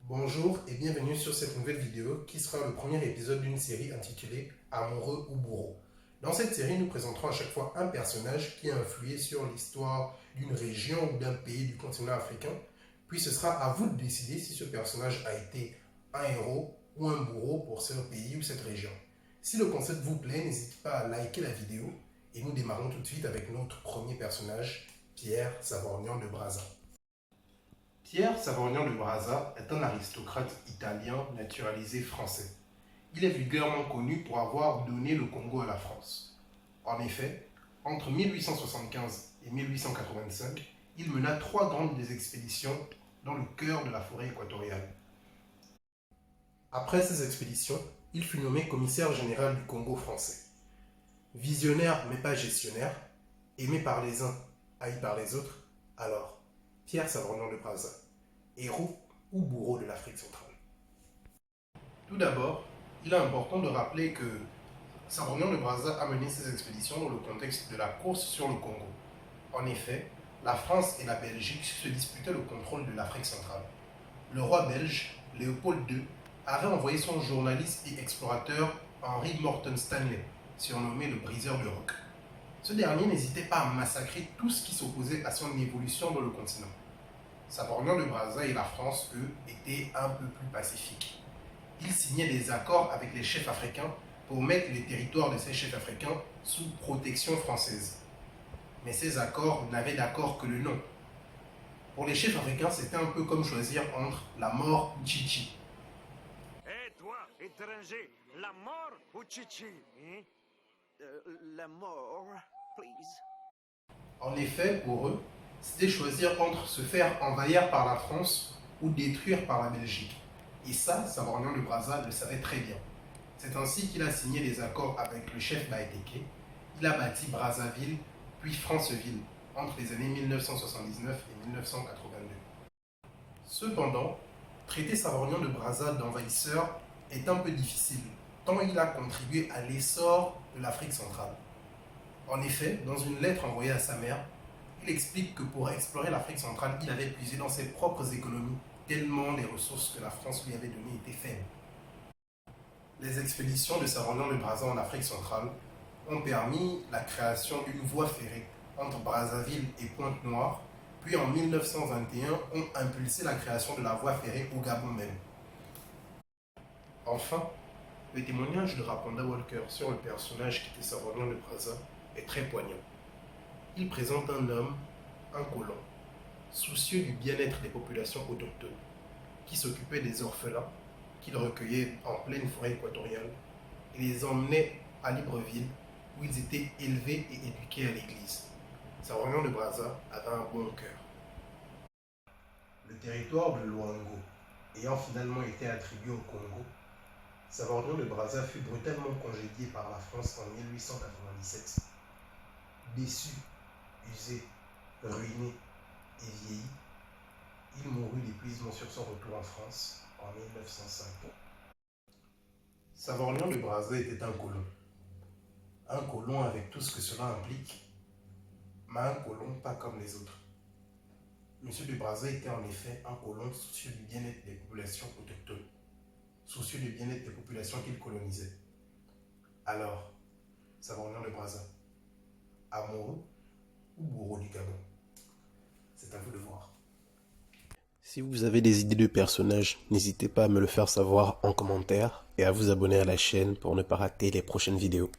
Bonjour et bienvenue sur cette nouvelle vidéo qui sera le premier épisode d'une série intitulée Amoureux ou bourreau. Dans cette série, nous présenterons à chaque fois un personnage qui a influé sur l'histoire d'une région ou d'un pays du continent africain. Puis ce sera à vous de décider si ce personnage a été un héros ou un bourreau pour ce pays ou cette région. Si le concept vous plaît, n'hésitez pas à liker la vidéo et nous démarrons tout de suite avec notre premier personnage, Pierre Savorgnan de Brazza. Pierre Savorgnan de Brazza est un aristocrate italien naturalisé français. Il est vulgairement connu pour avoir donné le Congo à la France. En effet, entre 1875 et 1885, il mena 3 grandes expéditions dans le cœur de la forêt équatoriale. Après ces expéditions, il fut nommé commissaire général du Congo français. Visionnaire mais pas gestionnaire, aimé par les uns, haï par les autres, alors Pierre Savorgnan de Brazza, héros ou bourreau de l'Afrique centrale. Tout d'abord, il est important de rappeler que Savorgnan de Brazza a mené ses expéditions dans le contexte de la course sur le Congo. En effet, la France et la Belgique se disputaient le contrôle de l'Afrique centrale. Le roi belge, Léopold II, avait envoyé son journaliste et explorateur Henry Morton Stanley, surnommé le briseur de rocs. Ce dernier n'hésitait pas à massacrer tout ce qui s'opposait à son évolution dans le continent. Savorgnan de Brazza et la France, eux, étaient un peu plus pacifiques. Ils signaient des accords avec les chefs africains pour mettre les territoires de ces chefs africains sous protection française. Mais ces accords n'avaient d'accord que le nom. Pour les chefs africains, c'était un peu comme choisir entre la mort ou Chichi. Hé, toi, étranger, la mort ou Chichi, hein? La mort, please. En effet, pour eux, c'était choisir entre se faire envahir par la France ou détruire par la Belgique. Et ça, Savorgnan de Brazza le savait très bien. C'est ainsi qu'il a signé des accords avec le chef Baeteke. Il a bâti Brazzaville, puis Franceville, entre les années 1979 et 1982. Cependant, traiter Savorgnan de Brazza d'envahisseur est un peu difficile, tant il a contribué à l'essor de l'Afrique centrale. En effet, dans une lettre envoyée à sa mère, il explique que pour explorer l'Afrique centrale, il avait puisé dans ses propres économies, tellement les ressources que la France lui avait données étaient faibles. Les expéditions de Savorgnan de Brazza en Afrique centrale ont permis la création d'une voie ferrée entre Brazzaville et Pointe-Noire, puis en 1921 ont impulsé la création de la voie ferrée au Gabon même. Enfin, le témoignage de Raponda Walker sur le personnage qui était Savorgnan de Brazza est très poignant. Il présente un homme, un colon, soucieux du bien-être des populations autochtones, qui s'occupait des orphelins, qu'il recueillait en pleine forêt équatoriale et les emmenait à Libreville, où ils étaient élevés et éduqués à l'église. Savorgnan de Brazza avait un bon cœur. Le territoire de Luango ayant finalement été attribué au Congo, Savorgnan de Brazza fut brutalement congédié par la France en 1897. Déçu, usé, ruiné et vieilli, il mourut d'épuisement sur son retour en France en 1905. Savorgnan de Brazza était un colon. Un colon avec tout ce que cela implique, mais un colon pas comme les autres. Monsieur de Brazza était en effet un colon soucieux du bien-être des populations autochtones, soucieux du bien-être des populations qu'il colonisait. Alors, Savorgnan de Brazza, amoureux ou bourreau du Gabon? C'est à vous de voir. Si vous avez des idées de personnages, n'hésitez pas à me le faire savoir en commentaire et à vous abonner à la chaîne pour ne pas rater les prochaines vidéos.